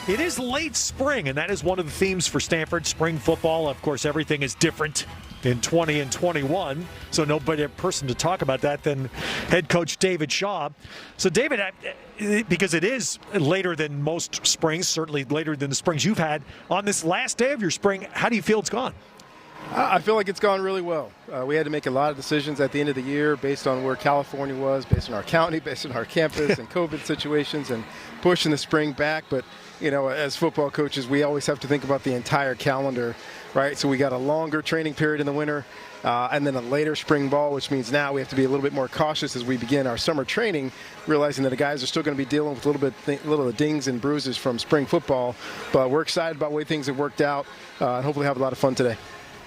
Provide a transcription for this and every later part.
It is late spring, and that is one of the themes for Stanford spring football. Of course, everything is different in 20 and 21, so no better person to talk about that than head coach David Shaw. So, David, because it is later than most springs, certainly later than the springs you've had, on this last day of your spring, how do you feel it's gone? I feel like it's gone really well. We had to make a lot of decisions at the end of the year based on where California was, based on our county, based on our campus and COVID situations, and pushing the spring back. But, you know, as football coaches, we always have to think about the entire calendar, right? So we got a longer training period in the winter and then a later spring ball, which means now we have to be a little bit more cautious as we begin our summer training, realizing that the guys are still going to be dealing with little dings and bruises from spring football. But we're excited about the way things have worked out and hopefully have a lot of fun today.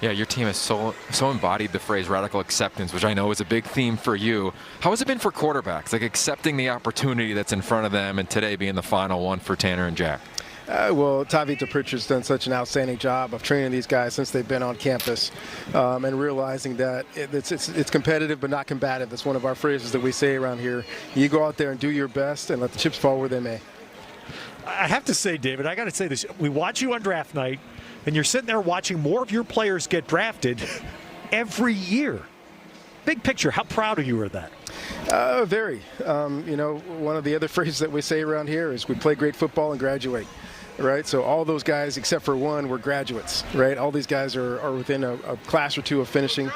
Yeah, your team has so embodied the phrase radical acceptance, which I know is a big theme for you. How has it been for quarterbacks, like accepting the opportunity that's in front of them, and today being the final one for Tanner and Jack? Well, Tavita Pritchard's done such an outstanding job of training these guys since they've been on campus, and realizing that it's competitive but not combative. That's one of our phrases that we say around here. You go out there and do your best and let the chips fall where they may. I have to say, David, I got to say this. We watch you on draft night, and you're sitting there watching more of your players get drafted every year. Big picture, how proud are you of that? Very. You know, one of the other phrases that we say around here is we play great football and graduate. Right, so all those guys except for one were graduates. Right, all these guys are within a class or two of finishing.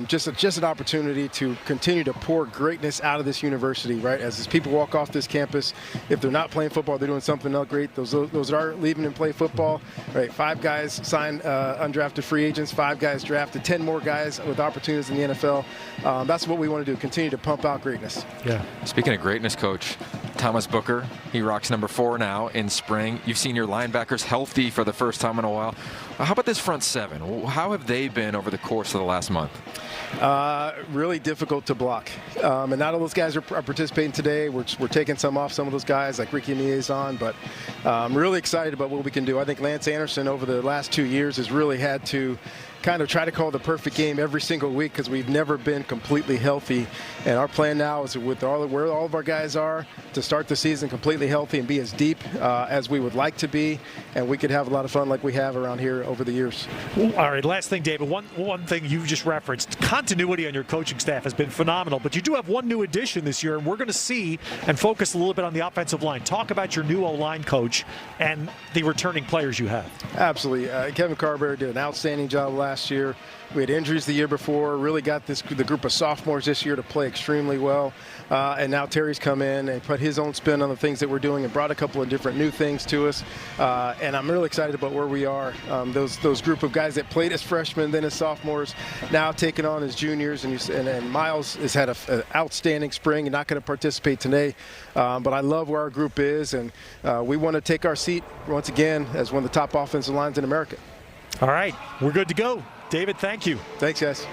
Just an opportunity to continue to pour greatness out of this university. Right, as people walk off this campus, if they're not playing football, they're doing something else great. Those that are leaving and play football. Right, 5 guys signed undrafted free agents, 5 guys drafted, 10 more guys with opportunities in the NFL. That's what we want to do. Continue to pump out greatness. Yeah. Speaking of greatness, Coach, Thomas Booker, he rocks number 4 now in spring. You've seen your linebackers healthy for the first time in a while. How about this front 7? How have they been over the course of the last month? Really difficult to block. And not all those guys are participating today. We're taking some off some of those guys like Ricky Niazon, but I'm really excited about what we can do. I think Lance Anderson over the last 2 years has really had to kind of try to call the perfect game every single week because we've never been completely healthy. And our plan now is with where all of our guys are to start the season completely healthy and be as deep as we would like to be. And we could have a lot of fun like we have around here over the years. All right, last thing, David. One thing you just referenced. Continuity on your coaching staff has been phenomenal, but you do have one new addition this year, and we're going to see and focus a little bit on the offensive line. Talk about your new O-line coach and the returning players you have. Absolutely. Kevin Carberry did an outstanding job last year. We had injuries the year before, really got the group of sophomores this year to play extremely well. And now Terry's come in and put his own spin on the things that we're doing and brought a couple of different new things to us. And I'm really excited about where we are. Those group of guys that played as freshmen, then as sophomores, now taking on as juniors. And Miles has had an outstanding spring and not going to participate today. But I love where our group is, and we want to take our seat once again as one of the top offensive lines in America. All right, we're good to go. David, thank you. Thanks, guys.